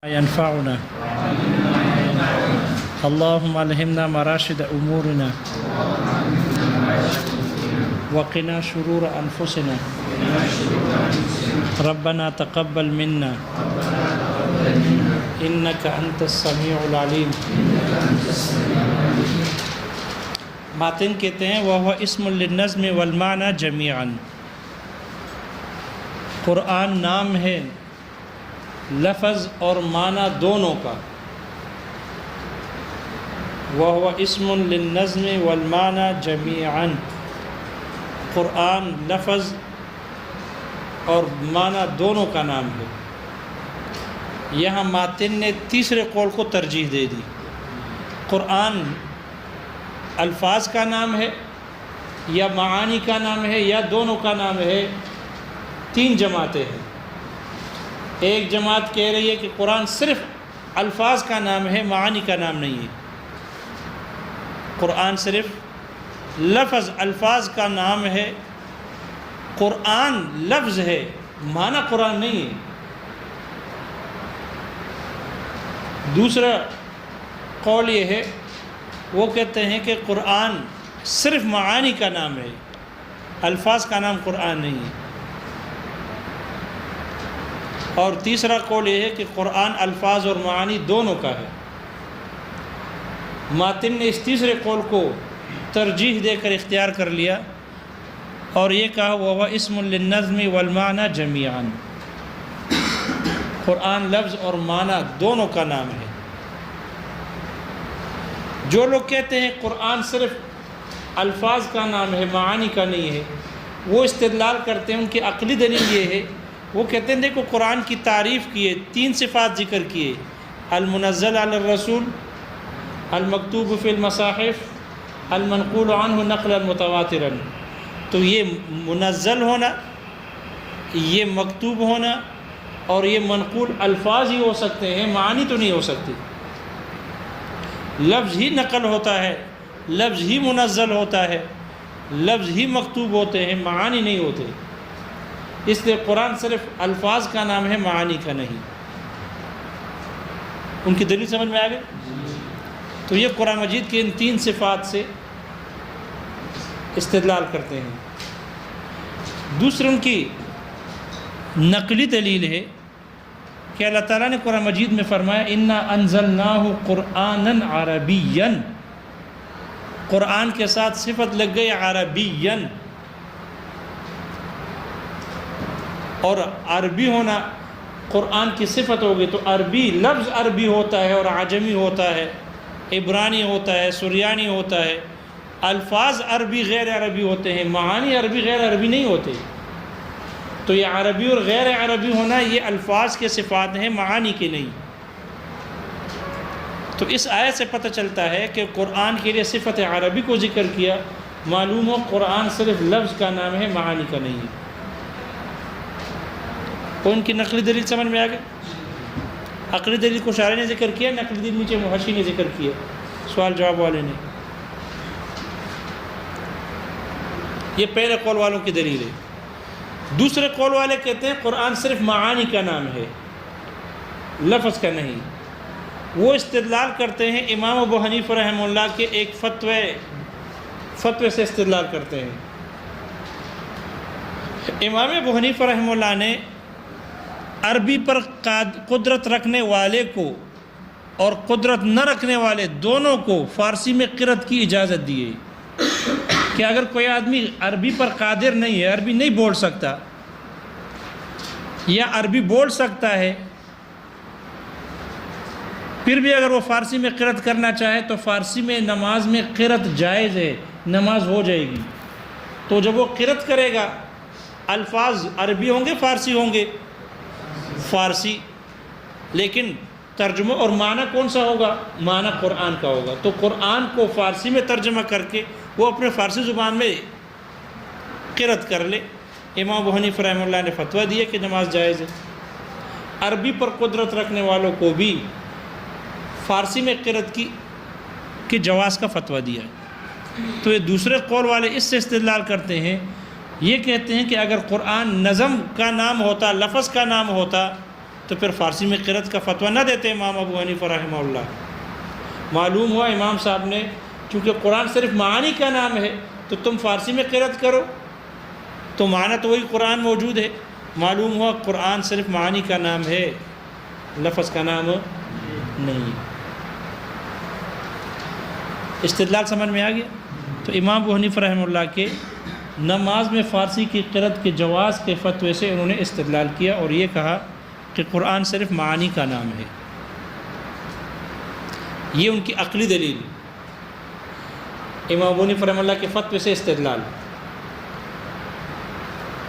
ينفعنا اللهم ألهمنا مراشد أمورنا وقنا شرور أنفسنا ربنا تقبل منا إنك أنت السميع العليم. ماتن کہتے ہیں وَهُوَ اسم للنظم والمعنى جميعا. قرآن نام ہے لفظ اور معنی دونوں کا. وَهُوَ اسم للنظم والمعنى جميعا. قرآن لفظ اور معنی دونوں کا نام ہے. یہاں ماتن نے تیسرے قول کو ترجیح دے دی. قرآن الفاظ کا نام ہے یا معانی کا نام ہے یا دونوں کا نام ہے. تین جماعتیں ہیں. ایک جماعت کہہ رہی ہے کہ قرآن صرف الفاظ کا نام ہے، معانی کا نام نہیں ہے. قرآن صرف لفظ الفاظ کا نام ہے. قرآن لفظ ہے، معنی قرآن نہیں ہے. دوسرا قول یہ ہے، وہ کہتے ہیں کہ قرآن صرف معانی کا نام ہے، الفاظ کا نام قرآن نہیں ہے. اور تیسرا قول یہ ہے کہ قرآن الفاظ اور معانی دونوں کا ہے. ماتن نے اس تیسرے قول کو ترجیح دے کر اختیار کر لیا اور یہ کہا وَهُوَ اسم للنظم والمعنى جميعا. قرآن لفظ اور معنی دونوں کا نام ہے. جو لوگ کہتے ہیں قرآن صرف الفاظ کا نام ہے، معانی کا نہیں ہے، وہ استدلال کرتے ہیں. ان کی عقلی دلیل یہ ہے، وہ کہتے ہیں دیکھو قرآن کی تعریف کیے، تین صفات ذکر کیے: المنزل علی الرسول، المکتوب فی المصاحف، المنقول عنہ نقلا متواترا. تو یہ منزل ہونا، یہ مکتوب ہونا اور یہ منقول الفاظ ہی ہو سکتے ہیں، معانی تو نہیں ہو سکتی. لفظ ہی نقل ہوتا ہے، لفظ ہی منزل ہوتا ہے، لفظ ہی مکتوب ہوتے ہیں، معانی نہیں ہوتے. اس لیے قرآن صرف الفاظ کا نام ہے، معانی کا نہیں. ان کی دلیل سمجھ میں آ گئی؟ تو یہ قرآن مجید کے ان تین صفات سے استدلال کرتے ہیں. دوسری ان کی نقلی دلیل ہے کہ اللہ تعالیٰ نے قرآن مجید میں فرمایا اِنَّا أَنزَلْنَاهُ قُرْآنًا عَرَبِيًّا. قرآن کے ساتھ صفت لگ گئی عربیًا. اور عربی ہونا قرآن کی صفت ہوگی تو عربی لفظ عربی ہوتا ہے اور عجمی ہوتا ہے، عبرانی ہوتا ہے، سریانی ہوتا ہے. الفاظ عربی غیر عربی ہوتے ہیں، معانی عربی غیر عربی نہیں ہوتے. تو یہ عربی اور غیر عربی ہونا یہ الفاظ کے صفات ہیں، معانی کے نہیں. تو اس آیت سے پتہ چلتا ہے کہ قرآن کے لیے صفت عربی کو ذکر کیا. معلوم ہو قرآن صرف لفظ کا نام ہے، معانی کا نہیں ہے. تو ان کی نقلی دلیل سمجھ میں آ گئی؟ عقلی دلیل کو شارح نے ذکر کیا، نقلی دلیل نیچے محشی نے ذکر کیا، سوال جواب والے نے. یہ پہلے قول والوں کی دلیل ہے. دوسرے قول والے کہتے ہیں قرآن صرف معانی کا نام ہے، لفظ کا نہیں. وہ استدلال کرتے ہیں امام ابو حنیفہ رحمہ اللہ کے ایک فتوے سے استدلال کرتے ہیں. امام ابو حنیفہ رحمہ اللہ نے عربی پر قدرت رکھنے والے کو اور قدرت نہ رکھنے والے دونوں کو فارسی میں قرأت کی اجازت دی ہے کہ اگر کوئی آدمی عربی پر قادر نہیں ہے، عربی نہیں بول سکتا یا عربی بول سکتا ہے پھر بھی اگر وہ فارسی میں قرأت کرنا چاہے تو فارسی میں نماز میں قرأت جائز ہے، نماز ہو جائے گی. تو جب وہ قرأت کرے گا الفاظ عربی ہوں گے فارسی ہوں گے؟ فارسی. لیکن ترجمہ اور معنی کون سا ہوگا؟ معنی قرآن کا ہوگا. تو قرآن کو فارسی میں ترجمہ کر کے وہ اپنے فارسی زبان میں قرأت کر لے. امام ابو حنیفہ رحمہ اللہ نے فتویٰ دیا کہ نماز جائز ہے. عربی پر قدرت رکھنے والوں کو بھی فارسی میں قرأت کی جواز کا فتویٰ دیا. تو یہ دوسرے قول والے اس سے استدلال کرتے ہیں، یہ کہتے ہیں کہ اگر قرآن نظم کا نام ہوتا، لفظ کا نام ہوتا تو پھر فارسی میں قرأت کا فتویٰ نہ دیتے امام ابو حنیفہ رحمہ اللہ۔ معلوم ہوا امام صاحب نے چونکہ قرآن صرف معانی کا نام ہے تو تم فارسی میں قرأت کرو، تو معنی تو وہی قرآن موجود ہے۔ معلوم ہوا قرآن صرف معانی کا نام ہے، لفظ کا نام نہیں۔ استدلال سمجھ میں آ گیا؟ تو امام ابو حنیفہ رحمہ اللہ کے نماز میں فارسی کی قرأت کے جواز کے فتوے سے انہوں نے استدلال کیا اور یہ کہا کہ قرآن صرف معانی کا نام ہے۔ یہ ان کی عقلی دلیل، امام ابو حنیفہ رحمہ اللہ کے فتوے سے استدلال۔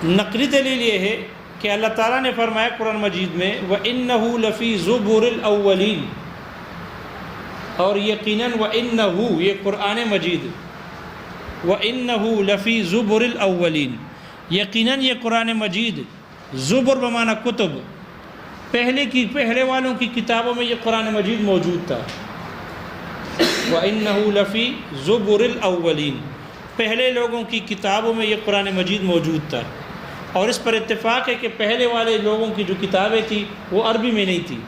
نقلی دلیل یہ ہے کہ اللہ تعالیٰ نے فرمایا قرآن مجید میں وَإِنَّهُ لَفِي زُبُرِ الْأَوَّلِينَ، اور یقیناً وَإِنَّهُ یہ قرآن مجید، وَإِنَّهُ لَفِي زُبُرِ الْأَوَّلِينَ یقیناً یہ قرآن مجید، زبر بمعنی کتب، پہلے والوں کی کتابوں میں یہ قرآن مجید موجود تھا۔ وَإِنَّهُ لَفِي زُبُرِ الْأَوَّلِينَ پہلے لوگوں کی کتابوں میں یہ قرآن مجید موجود تھا، اور اس پر اتفاق ہے کہ پہلے والے لوگوں کی جو کتابیں تھیں وہ عربی میں نہیں تھی،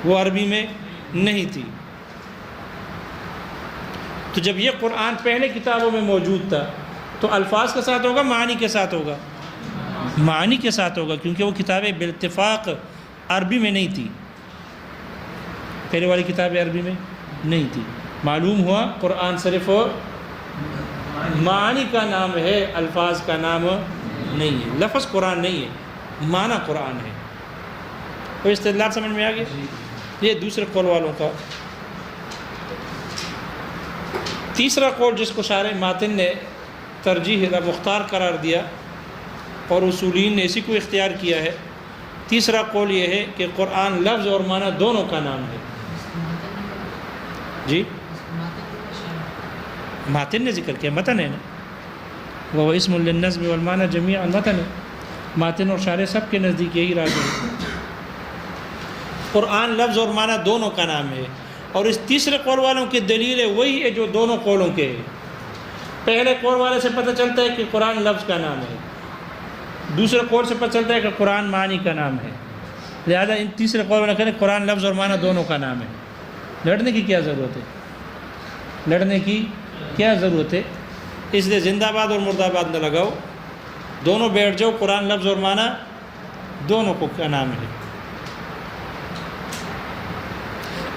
وہ عربی میں نہیں تھی۔ تو جب یہ قرآن پہلے کتابوں میں موجود تھا تو الفاظ کے ساتھ ہوگا معانی کے ساتھ ہوگا؟ معانی کے ساتھ ہوگا، کیونکہ وہ کتابیں بالاتفاق عربی میں نہیں تھی، پہلے والی کتابیں عربی میں نہیں تھی۔ معلوم ہوا قرآن صرف معانی کا نام ہے، الفاظ کا نام نہیں ہے، لفظ قرآن نہیں ہے، معنی قرآن ہے۔ تو استدلال سمجھ میں آ گیا؟ یہ دوسرے قول والوں کا۔ تیسرا قول جس کو شارح ماتن نے ترجیح مختار قرار دیا اور اصولین نے اسی کو اختیار کیا ہے، تیسرا قول یہ ہے کہ قرآن لفظ اور معنی دونوں کا نام ہے۔ جی ماتن نے ذکر کیا، متن ہے نا، وہ اسم للنظم والمعنی جمیعا متن ہے، ماتن اور شارح سب کے نزدیک یہی راج ہے۔ قرآن لفظ اور معنی دونوں کا نام ہے، اور اس تیسرے قول والوں کی دلیل ہے وہی ہے جو دونوں قولوں کے ہے۔ پہلے قول والے سے پتہ چلتا ہے کہ قرآن لفظ کا نام ہے، دوسرے قول سے پتہ چلتا ہے کہ قرآن معنی کا نام ہے، لہذا ان تیسرے قول والے کہتے ہیں قرآن لفظ اور معنی دونوں کا نام ہے۔ لڑنے کی کیا ضرورت ہے؟ لڑنے کی کیا ضرورت ہے؟ اس لیے زندہ باد اور مردہ باد نہ لگاؤ، دونوں بیٹھ جاؤ، قرآن لفظ اور معنی دونوں کو کا نام ہے۔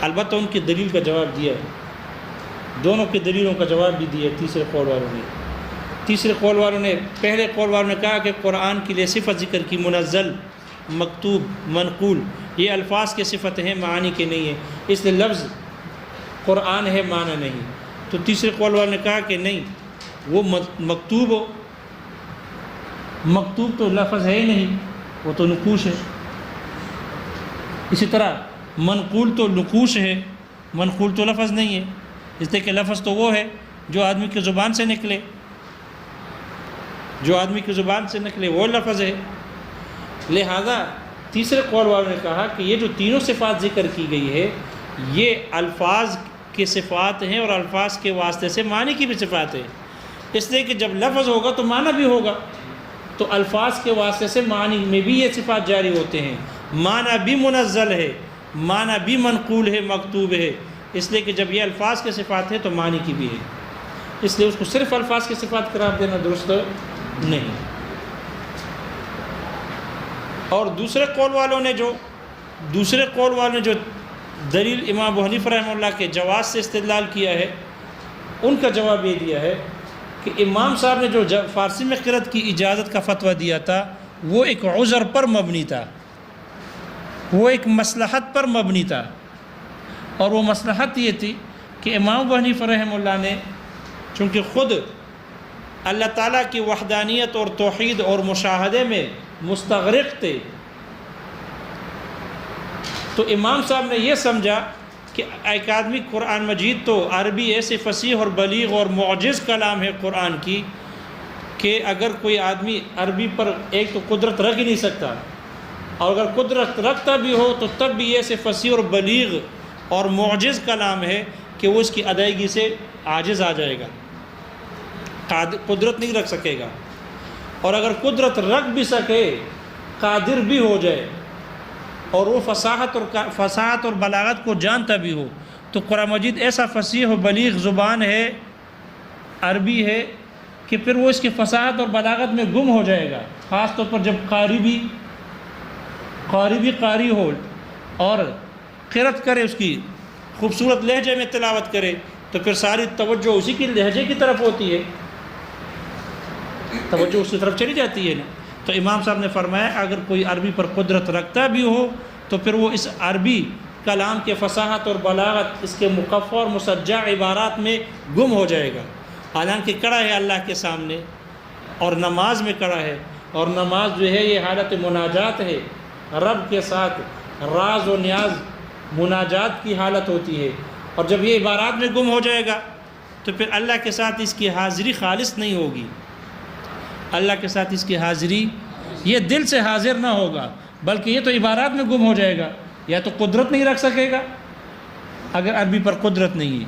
البتہ ان کی دلیل کا جواب دیا ہے، دونوں کی دلیلوں کا جواب بھی دیا تیسرے قول والوں نے۔ تیسرے قول والوں نے، پہلے قول والوں نے کہا کہ قرآن کے لیے صفت ذکر کی، منزل، مکتوب، منقول، یہ الفاظ کے صفت ہیں، معانی کے نہیں ہیں، اس لیے لفظ قرآن ہے، معنی نہیں۔ تو تیسرے قول والوں نے کہا کہ نہیں، وہ مکتوب ہو، مکتوب تو لفظ ہے ہی نہیں، وہ تو نقوش ہے۔ اسی طرح منقول تو نقوش ہے، منقول تو لفظ نہیں ہے، اس لیے کہ لفظ تو وہ ہے جو آدمی کی زبان سے نکلے، جو آدمی کی زبان سے نکلے وہ لفظ ہے۔ لہذا تیسرے قول والوں نے کہا کہ یہ جو تینوں صفات ذکر کی گئی ہے یہ الفاظ کی صفات ہیں، اور الفاظ کے واسطے سے معنی کی بھی صفات ہے، اس لیے کہ جب لفظ ہوگا تو معنی بھی ہوگا، تو الفاظ کے واسطے سے معنی میں بھی یہ صفات جاری ہوتے ہیں، معنی بھی منزل ہے، معنی بھی منقول ہے، مکتوب ہے، اس لیے کہ جب یہ الفاظ کے صفات ہے تو معنی کی بھی ہے، اس لیے اس کو صرف الفاظ کی صفات قرار دینا درست نہیں۔ اور دوسرے قول والوں نے جو دلیل امام ابو حنیفہ رحمہ اللہ کے جواز سے استدلال کیا ہے، ان کا جواب یہ دیا ہے کہ امام صاحب نے جو فارسی میں قرأت کی اجازت کا فتویٰ دیا تھا وہ ایک عذر پر مبنی تھا، وہ ایک مصلحت پر مبنی تھا، اور وہ مصلحت یہ تھی کہ امام ابو حنیفہ رحمہ اللہ نے چونکہ خود اللہ تعالیٰ کی وحدانیت اور توحید اور مشاہدے میں مستغرق تھے، تو امام صاحب نے یہ سمجھا کہ ایک آدمی قرآن مجید تو عربی ایسے فصیح اور بلیغ اور معجز کلام ہے قرآن کی کہ اگر کوئی آدمی عربی پر ایک تو قدرت رکھ ہی نہیں سکتا، اور اگر قدرت رکھتا بھی ہو تو تب بھی ایسے فصیح اور بلیغ اور معجز کلام ہے کہ وہ اس کی ادائیگی سے عاجز آ جائے گا، قدرت نہیں رکھ سکے گا، اور اگر قدرت رکھ بھی سکے، قادر بھی ہو جائے اور وہ فصاحت اور بلاغت کو جانتا بھی ہو، تو قرآن مجید ایسا فصیح و بلیغ زبان ہے، عربی ہے، کہ پھر وہ اس کی فصاحت اور بلاغت میں گم ہو جائے گا، خاص طور پر جب قاری بھی قاری ہو اور قرأت کرے، اس کی خوبصورت لہجے میں تلاوت کرے، تو پھر ساری توجہ اسی کی لہجے کی طرف ہوتی ہے، توجہ اس کی طرف چلی جاتی ہے نا۔ تو امام صاحب نے فرمایا اگر کوئی عربی پر قدرت رکھتا بھی ہو تو پھر وہ اس عربی کلام کے فصاحت اور بلاغت، اس کے مقفع اور مسجع عبارات میں گم ہو جائے گا، حالانکہ کڑا ہے اللہ کے سامنے اور نماز میں کڑا ہے، اور نماز جو ہے یہ حالت مناجات ہے، رب کے ساتھ راز و نیاز مناجات کی حالت ہوتی ہے، اور جب یہ عبارات میں گم ہو جائے گا تو پھر اللہ کے ساتھ اس کی حاضری خالص نہیں ہوگی، اللہ کے ساتھ اس کی حاضری، یہ دل سے حاضر نہ ہوگا، بلکہ یہ تو عبارات میں گم ہو جائے گا، یا تو قدرت نہیں رکھ سکے گا اگر عربی پر قدرت نہیں ہے،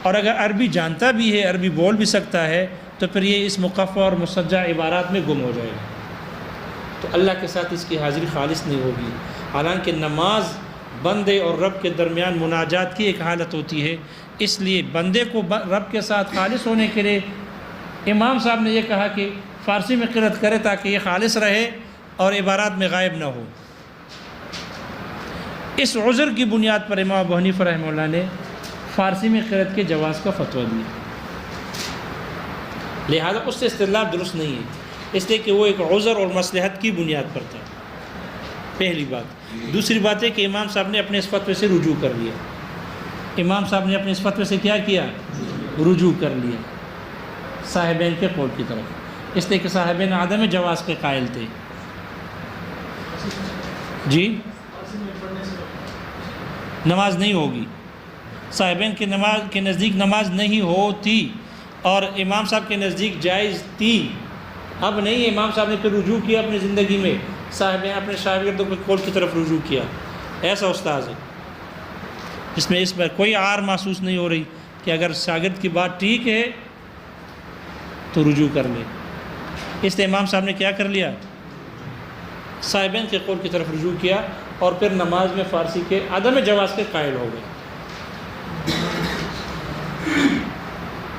اور اگر عربی جانتا بھی ہے، عربی بول بھی سکتا ہے، تو پھر یہ اس مقفع اور مسجع عبارات میں گم ہو جائے گا، تو اللہ کے ساتھ اس کی حاضری خالص نہیں ہوگی۔ حالانکہ نماز بندے اور رب کے درمیان مناجات کی ایک حالت ہوتی ہے، اس لیے بندے کو رب کے ساتھ خالص ہونے کے لیے امام صاحب نے یہ کہا کہ فارسی میں قرأت کرے تاکہ یہ خالص رہے اور عبارات میں غائب نہ ہو۔ اس عذر کی بنیاد پر امام ابو حنیفہ رحمہ اللہ نے فارسی میں قرأت کے جواز کا فتویٰ دیا، لہذا اس سے استدلال درست نہیں ہے، اس لیے کہ وہ ایک عذر اور مصلحت کی بنیاد پر تھا، پہلی بات۔ دوسری بات ہے کہ امام صاحب نے اپنے اس فتوے سے رجوع کر لیا، امام صاحب نے اپنے اس فتوے سے کیا کیا؟ رجوع کر لیا صاحبین کے قول کی طرف، اس لیے کہ صاحبین عدم جواز کے قائل تھے۔ جی نماز نہیں ہوگی، صاحبین کے نزدیک نماز نہیں ہوتی، اور امام صاحب کے نزدیک جائز تھی، اب نہیں۔ امام صاحب نے پھر رجوع کیا اپنی زندگی میں، صاحبین اپنے شاگردوں کے قول کی طرف رجوع کیا، ایسا استاذ ہے جس میں اس پر کوئی عار محسوس نہیں ہو رہی کہ اگر شاگرد کی بات ٹھیک ہے تو رجوع کر لے، اس لیے امام صاحب نے کیا کر لیا؟ صاحبین کے قول کی طرف رجوع کیا، اور پھر نماز میں فارسی کے عدم جواز کے قائل ہو گئے۔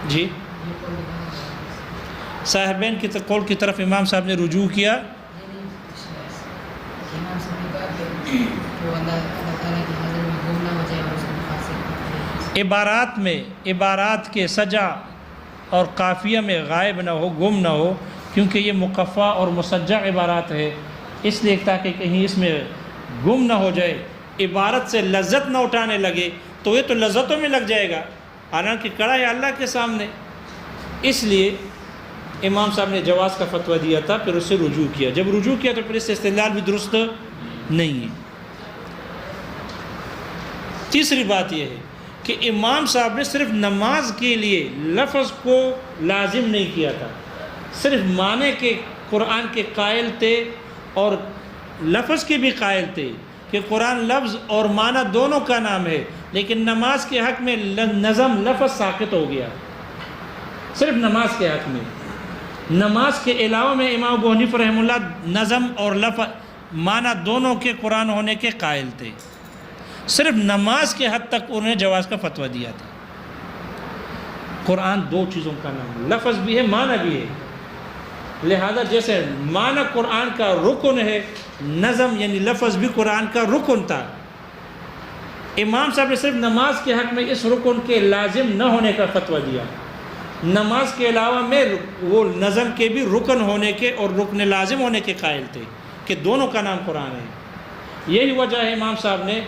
جی صاحبین کے قول کی طرف امام صاحب نے رجوع کیا، عبارات کے سجا اور قافیہ میں غائب نہ ہو، گم نہ ہو، کیونکہ یہ مقفع اور مسجع عبارات ہے، اس لیے تاکہ کہیں اس میں گم نہ ہو جائے، عبارت سے لذت نہ اٹھانے لگے، تو یہ تو لذتوں میں لگ جائے گا، حالانکہ کڑا ہے اللہ کے سامنے، اس لیے امام صاحب نے جواز کا فتویٰ دیا تھا، پھر اس سے رجوع کیا، جب رجوع کیا تو پھر اس سے استدلال بھی درست نہیں ہے۔ تیسری بات یہ ہے کہ امام صاحب نے صرف نماز کے لیے لفظ کو لازم نہیں کیا تھا، صرف معنی کے قرآن کے قائل تھے اور لفظ کے بھی قائل تھے کہ قرآن لفظ اور معنی دونوں کا نام ہے، لیکن نماز کے حق میں نظم لفظ ساقط ہو گیا، صرف نماز کے حق میں۔ نماز کے علاوہ میں امام ابو حنیفہ رحمہ اللہ نظم اور لفظ معنی دونوں کے قرآن ہونے کے قائل تھے، صرف نماز کے حد تک انہوں نے جواز کا فتویٰ دیا تھا۔ قرآن دو چیزوں کا نام ہے، لفظ بھی ہے، معنی بھی ہے، لہذا جیسے معنی قرآن کا رکن ہے، نظم یعنی لفظ بھی قرآن کا رکن تھا۔ امام صاحب نے صرف نماز کے حق میں اس رکن کے لازم نہ ہونے کا فتویٰ دیا، نماز کے علاوہ میں وہ نظم کے بھی رکن ہونے کے اور رکن لازم ہونے کے قائل تھے کہ دونوں کا نام قرآن ہے۔ یہی وجہ ہے امام صاحب نے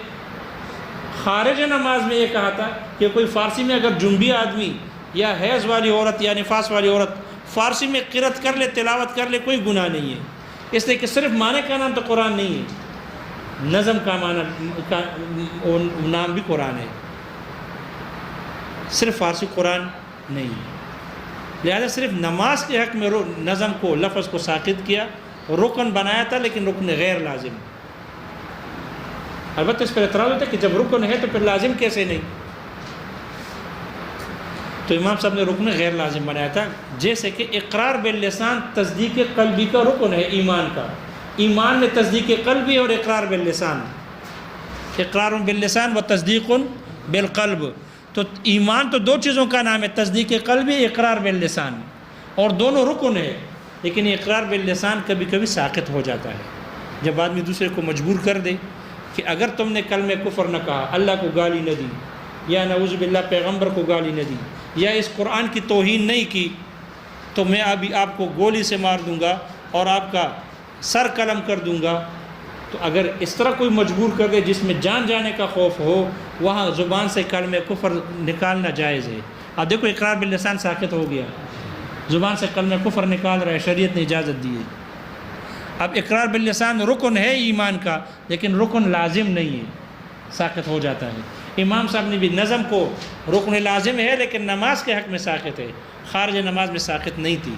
خارج نماز میں یہ کہا تھا کہ کوئی فارسی میں اگر جنبی آدمی یا حیض والی عورت یا نفاس والی عورت فارسی میں قرأت کر لے، تلاوت کر لے، کوئی گناہ نہیں ہے، اس لیے کہ صرف معنی کا نام تو قرآن نہیں ہے، نظم کا معنی کا نام بھی قرآن ہے، صرف فارسی قرآن نہیں ہے، لہذا صرف نماز کے حق میں نظم کو لفظ کو ساقط کیا، رکن بنایا تھا لیکن رکن غیر لازم۔ البتہ اس پر اعتراض ہوتا ہے کہ جب رکن ہے تو پھر لازم کیسے نہیں؟ تو امام صاحب نے رکن غیر لازم بنایا تھا، جیسے کہ اقرار باللسان تصدیق قلبی کا رکن ہے، ایمان کا، ایمان میں تصدیق قلبی اور اقرار باللسان اقرار باللسان و تصدیق بالقلب. تو ایمان تو دو چیزوں کا نام ہے، تصدیق قلبی، اقرار باللسان، اور دونوں رکن ہے. لیکن یہ اقرار باللسان کبھی کبھی ساقط ہو جاتا ہے جب آدمی دوسرے کو مجبور کر دے کہ اگر تم نے کلمہ کفر نہ کہا، اللہ کو گالی نہ دی، یا نعوذ باللہ پیغمبر کو گالی نہ دی، یا اس قرآن کی توہین نہیں کی، تو میں ابھی آپ کو گولی سے مار دوں گا اور آپ کا سر قلم کر دوں گا. تو اگر اس طرح کوئی مجبور کر دے جس میں جان جانے کا خوف ہو، وہاں زبان سے کلمہ کفر نکالنا جائز ہے. اب دیکھو اقرار باللسان ساقط ہو گیا، زبان سے کلمہ کفر نکال رہا ہے، شریعت نے اجازت دی ہے. اب اقرار باللسان رکن ہے ایمان کا، لیکن رکن لازم نہیں ہے، ساقط ہو جاتا ہے. امام صاحب نے بھی نظم کو رکن لازم ہے لیکن نماز کے حق میں ساقط ہے، خارج نماز میں ساقط نہیں تھی،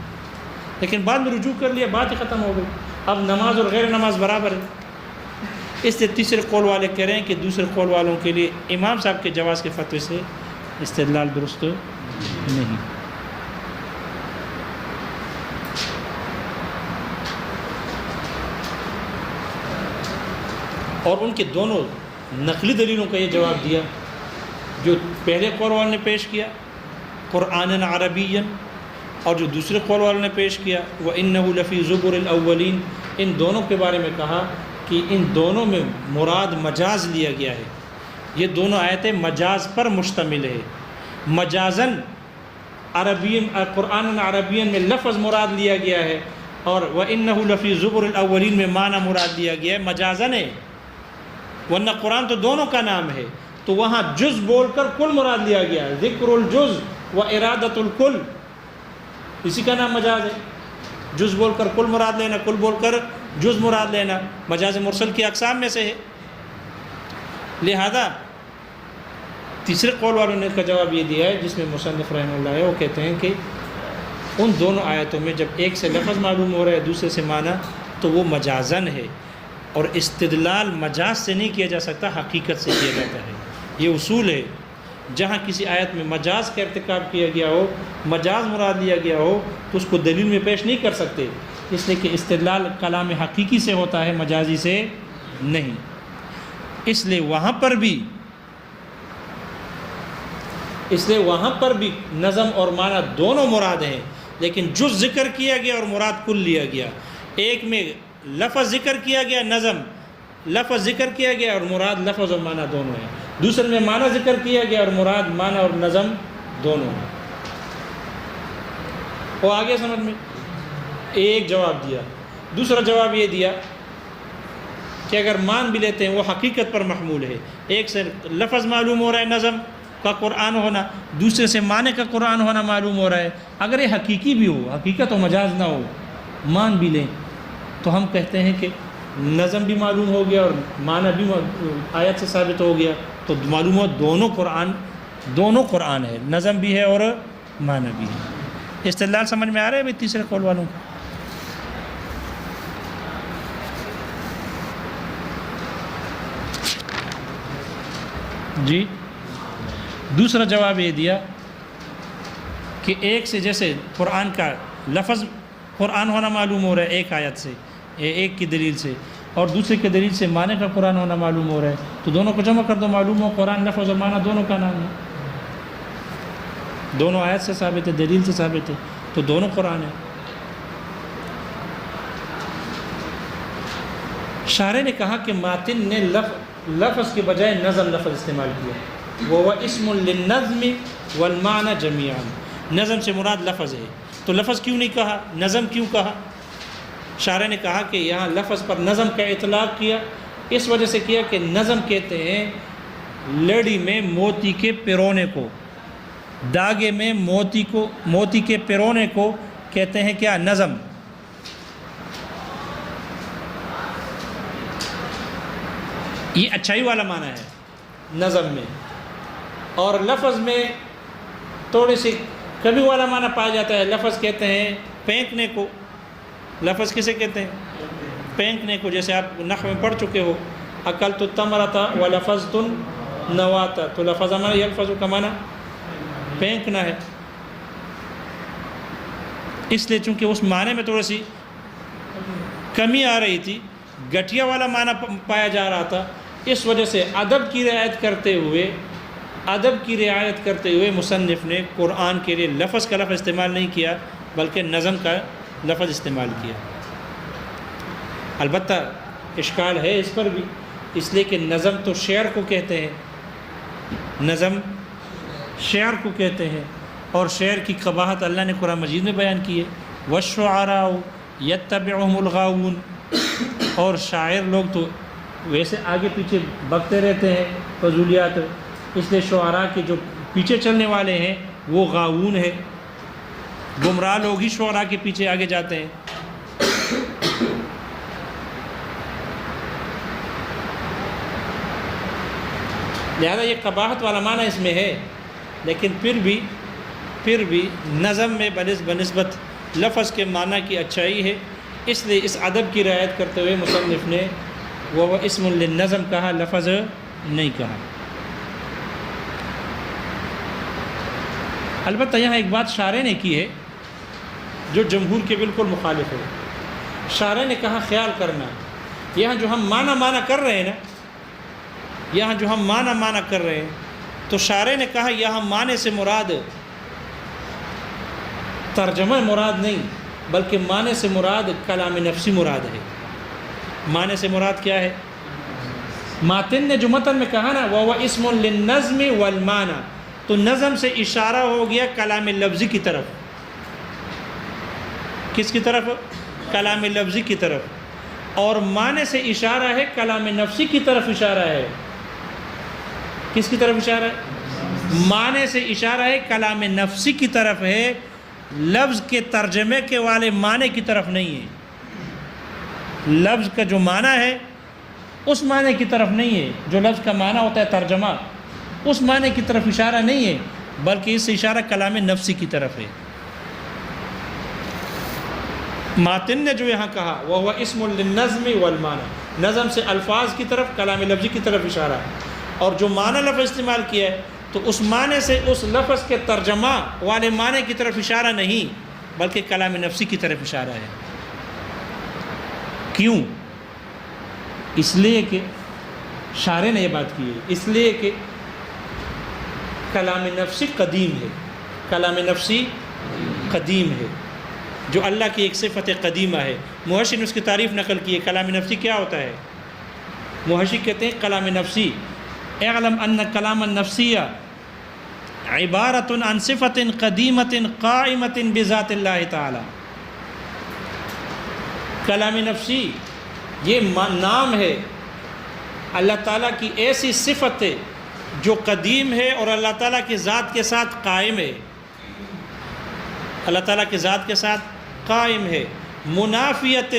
لیکن بعد میں رجوع کر لیا، بات ہی ختم ہو گئی. اب نماز اور غیر نماز برابر ہے. اس لیے تیسرے قول والے کہہ رہے ہیں کہ دوسرے قول والوں کے لیے امام صاحب کے جواز کے فتوے سے استدلال درست نہیں. اور ان کے دونوں نقلی دلیلوں کا یہ جواب دیا جو پہلے قول والوں نے پیش کیا قرآن عربی، اور جو دوسرے قول والوں نے پیش کیا وَإِنَّهُ لَفِي زُبُرِ الْأَوَّلِينَ. ان دونوں کے بارے میں کہا کہ ان دونوں میں مراد مجاز لیا گیا ہے. یہ دونوں آیتیں مجاز پر مشتمل ہے. مجازاً عربین قرآن عربین میں لفظ مراد لیا گیا ہے، اور وَإِنَّهُ لَفِي زُبُرِ الْأَوَّلِينَ میں معنی مراد لیا گیا ہے. مجازاً ہے، ورنہ قرآن تو دونوں کا نام ہے. تو وہاں جز بول کر کل مراد لیا گیا ہے، ذکر الجز و ارادۃ الکل، اسی کا نام مجاز ہے. جز بول کر کل مراد لینا، کل بول کر جز مراد لینا، مجاز مرسل کی اقسام میں سے ہے. لہذا تیسرے قول والوں نے کا جواب یہ دیا ہے جس میں مصنف رحمہ اللہ ہے، وہ کہتے ہیں کہ ان دونوں آیتوں میں جب ایک سے لفظ معلوم ہو رہا ہے دوسرے سے معنی تو وہ مجازن ہے، اور استدلال مجاز سے نہیں کیا جا سکتا، حقیقت سے کیا جاتا ہے. یہ اصول ہے. جہاں کسی آیت میں مجاز کا ارتکاب کیا گیا ہو، مجاز مراد لیا گیا ہو، تو اس کو دلیل میں پیش نہیں کر سکتے، اس لیے کہ استدلال کلام حقیقی سے ہوتا ہے، مجازی سے نہیں. اس لیے وہاں پر بھی نظم اور معنی دونوں مراد ہیں، لیکن جز ذکر کیا گیا اور مراد کل لیا گیا. ایک میں لفظ ذکر کیا گیا، نظم لفظ ذکر کیا گیا اور مراد لفظ اور معنی دونوں ہیں. دوسرے میں معنی ذکر کیا گیا اور مراد معنی اور نظم دونوں ہیں. وہ آگے سمجھ میں ایک جواب دیا. دوسرا جواب یہ دیا کہ اگر مان بھی لیتے ہیں وہ حقیقت پر محمول ہے. ایک سے لفظ معلوم ہو رہا ہے نظم کا قرآن ہونا، دوسرے سے معنی کا قرآن ہونا معلوم ہو رہا ہے. اگر یہ حقیقی بھی ہو، حقیقت و مجاز نہ ہو، مان بھی لیں، تو ہم کہتے ہیں کہ نظم بھی معلوم ہو گیا اور معنی بھی آیت سے ثابت ہو گیا، تو معلوم ہو دونوں قرآن ہے، نظم بھی ہے اور معنی بھی ہے. استدلال سمجھ میں آ رہا ہے بھائی تیسرے قول والوں کو؟ جی. دوسرا جواب یہ دیا کہ ایک سے جیسے قرآن کا لفظ قرآن ہونا معلوم ہو رہا ہے ایک آیت سے، ایک کی دلیل سے، اور دوسرے کی دلیل سے معنی کا قرآن ہونا معلوم ہو رہا ہے، تو دونوں کو جمع کر دو، معلوم ہو قرآن لفظ اور معنی دونوں کا نام ہے. دونوں آیت سے ثابت ہے، دلیل سے ثابت ہے، تو دونوں قرآن ہے. شارح نے کہا کہ ماتن نے لفظ کے بجائے نظم لفظ استعمال کیا. وہ اسم للنظم والمعنى جميعا. نظم سے مراد لفظ ہے، تو لفظ کیوں نہیں کہا، نظم کیوں کہا؟ شارح نے کہا کہ یہاں لفظ پر نظم کا اطلاق کیا اس وجہ سے کیا کہ نظم کہتے ہیں لڑی میں موتی کے پیرونے کو، داغے میں موتی کے پیرونے کو کہتے ہیں کیا؟ نظم. یہ اچھائی والا معنی ہے نظم میں، اور لفظ میں تھوڑی سی کمی والا معنی پایا جاتا ہے. لفظ کہتے ہیں پھینکنے کو. لفظ کسے کہتے ہیں؟ پھینکنے کو. جیسے آپ نحو میں پڑھ چکے ہو اکلت التمرۃ ولفظت النواۃ، تو لفظ ہمارا یلفظ کا معنی پھینکنا ہے. اس لیے چونکہ اس معنی میں تھوڑی سی کمی آ رہی تھی، گٹھیا والا معنی پایا جا رہا تھا، اس وجہ سے ادب کی رعایت کرتے ہوئے مصنف نے قرآن کے لیے لفظ کا لفظ استعمال نہیں کیا بلکہ نظم کا لفظ استعمال کیا۔ البتہ اشکال ہے اس پر بھی، اس لیے کہ نظم تو شعر کو کہتے ہیں، نظم شعر کو کہتے ہیں، اور شعر کی قباحت اللہ نے قرآن مجید میں بیان کی ہے، وَالشُّعَرَاءُ يَتَّبِعُهُمُ الْغَاوُونَ، اور شاعر لوگ تو ویسے آگے پیچھے بکتے رہتے ہیں فضولیات، اس لیے شعراء کے جو پیچھے چلنے والے ہیں وہ غاوون ہے، گمراہ لوگ ہی شعراء کے پیچھے آگے جاتے ہیں۔ لہذا یہ قباحت والا معنی اس میں ہے، لیکن پھر بھی نظم میں بنسبت لفظ کے معنی کی اچھائی ہے، اس لیے اس ادب کی رعایت کرتے ہوئے مصنف نے وہ اسم للنظم کہا، لفظ نہیں کہا۔ البتہ یہاں ایک بات شارح نے کی ہے جو جمہور کے بالکل مخالف ہے۔ شارح نے کہا خیال کرنا، یہاں جو ہم معنی کر رہے ہیں تو شارح نے کہا یہاں معنی سے مراد ترجمہ مراد نہیں بلکہ معنی سے مراد کلام نفسی مراد ہے۔ معنی سے مراد کیا ہے؟ ماتن نے جو متن میں کہا نا وہ اسم للنظم والمعنی، تو نظم سے اشارہ ہو گیا کلام لفظی کی طرف۔ کس کی طرف؟ کلام لفظی کی طرف، اور معنی سے اشارہ ہے کلام نفسی کی طرف اشارہ ہے۔ کس کی طرف اشارہ ہے؟ معنی سے اشارہ ہے کلام نفسی کی طرف ہے، لفظ کے ترجمے کے والے معنی کی طرف نہیں ہے۔ لفظ کا جو معنی ہے اس معنی کی طرف نہیں ہے، جو لفظ کا معنی ہوتا ہے ترجمہ، اس معنی کی طرف اشارہ نہیں ہے بلکہ اس سے اشارہ کلام نفسی کی طرف ہے۔ ماتن نے جو یہاں کہا وہ اسم للنظم والمعنی، نظم سے الفاظ کی طرف، کلام لفظی کی طرف اشارہ ہے، اور جو معنی لفظ استعمال کیا ہے تو اس معنی سے اس لفظ کے ترجمہ والے معنی کی طرف اشارہ نہیں بلکہ کلام نفسی کی طرف اشارہ ہے۔ کیوں؟ اس لیے کہ شارح نے یہ بات کی ہے، اس لیے کہ کلام نفسی قدیم ہے، کلام نفسی قدیم ہے جو اللہ کی ایک صفت قدیمہ ہے۔ محشی نے اس کی تعریف نقل کی ہے، کلام نفسی کیا ہوتا ہے؟ محشی کہتے ہیں کلام نفسی اعلم ان کلام النفسی عبارت عن صفت قدیمت قائمت بذات اللہ تعالی۔ کلام نفسی یہ نام ہے اللہ تعالیٰ کی ایسی صفت ہے جو قدیم ہے اور اللہ تعالیٰ کی ذات کے ساتھ قائم ہے، اللہ تعالیٰ کی ذات کے ساتھ قائم ہے، منافیت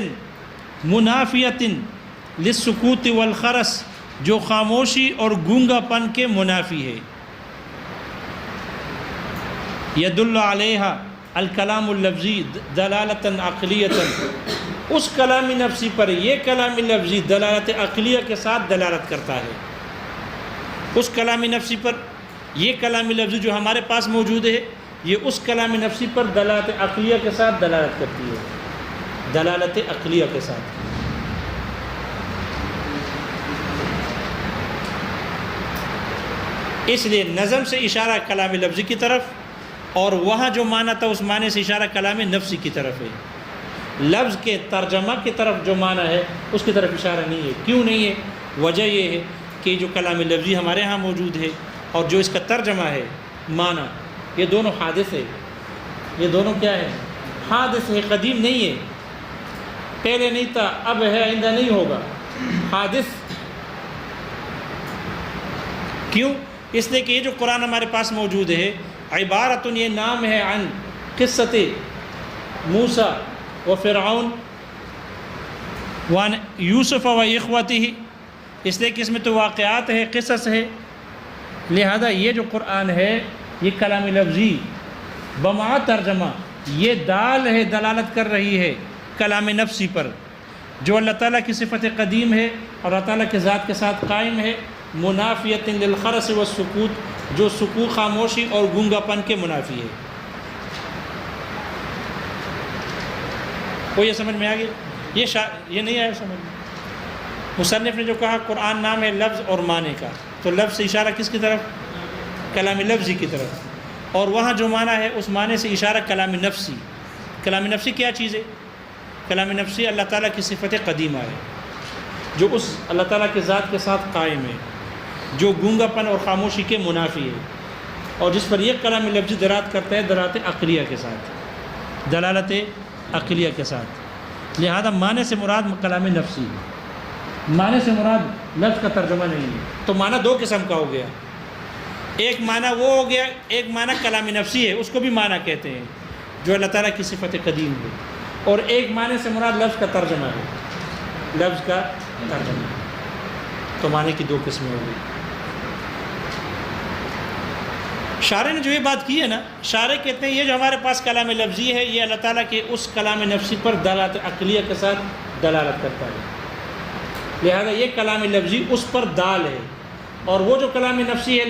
للسکوت والخرس، جو خاموشی اور گونگا پن کے منافی ہے۔ یدل علیہا الکلام اللفظی دلالتا عقلیتا، اس کلام نفسی پر یہ کلام لفظی دلالت عقلیہ کے ساتھ دلالت کرتا ہے۔ اس کلام نفسی پر یہ کلام لفظی جو ہمارے پاس موجود ہے یہ اس کلام نفسی پر دلالت عقلیہ کے ساتھ دلالت کرتی ہے، دلالت عقلیہ کے ساتھ۔ اس لیے نظم سے اشارہ کلام لفظی کی طرف، اور وہاں جو معنی تھا اس معنی سے اشارہ کلام نفسی کی طرف ہے۔ لفظ کے ترجمہ کی طرف جو معنی ہے اس کی طرف اشارہ نہیں ہے۔ کیوں نہیں ہے؟ وجہ یہ ہے کہ جو کلام لفظی ہمارے ہاں موجود ہے اور جو اس کا ترجمہ ہے معنی، یہ دونوں حادث ہے، یہ دونوں کیا ہے؟ حادث ہے، قدیم نہیں ہے، پہلے نہیں تھا اب ہے آئندہ نہیں ہوگا، حادث۔ کیوں؟ اس لیے کہ یہ جو قرآن ہمارے پاس موجود ہے عبارت، یہ نام ہے عن قصت موسیٰ و فرعون وعن یوسف و اخوتہ، اس لیے کہ اس میں تو واقعات ہے، قصص ہے، لہذا یہ جو قرآن ہے یہ کلام لفظی بما ترجمہ یہ دال ہے، دلالت کر رہی ہے کلام نفسی پر جو اللہ تعالیٰ کی صفت قدیم ہے اور اللہ تعالیٰ کے ذات کے ساتھ قائم ہے، منافیت للخرس والسکوت، جو سکوت، خاموشی اور گونگا پن کے منافی ہے۔ کوئی یہ سمجھ میں آ گیا؟ یہ نہیں آیا سمجھ میں؟ مصنف نے جو کہا قرآن نام ہے لفظ اور معنی کا، تو لفظ سے اشارہ کس کی طرف؟ کلام لفظی کی طرف، اور وہاں جو معنی ہے اس معنی سے اشارہ کلام نفسی۔ کلام نفسی کیا چیز ہے؟ کلام نفسی اللہ تعالیٰ کی صفت قدیمہ ہے، جو اس اللہ تعالیٰ کے ذات کے ساتھ قائم ہے، جو گونگا پن اور خاموشی کے منافی ہے، اور جس پر یہ کلام لفظی دلالت کرتا ہے دلالت عقلیہ کے ساتھ، دلالت عقلیہ کے ساتھ۔ لہذا معنی سے مراد کلام نفسی ہے، معنی سے مراد لفظ کا ترجمہ نہیں ہے۔ تو معنی دو قسم کا ہو گیا، ایک معنی وہ ہو گیا، ایک معنی کلام نفسی ہے، اس کو بھی معنی کہتے ہیں جو اللہ تعالیٰ کی صفت قدیم ہے، اور ایک معنی سے مراد لفظ کا ترجمہ ہے، لفظ کا ترجمہ۔ تو معنی کی دو قسمیں ہو گئی۔ شارح نے جو یہ بات کی ہے نا، شارح کہتے ہیں یہ جو ہمارے پاس کلام لفظی ہے یہ اللہ تعالیٰ کے اس کلام نفسی پر دلالت عقلیہ کے ساتھ دلالت کرتا ہے، لہذا یہ کلام لفظی اس پر دال ہے، اور وہ جو کلام نفسی ہے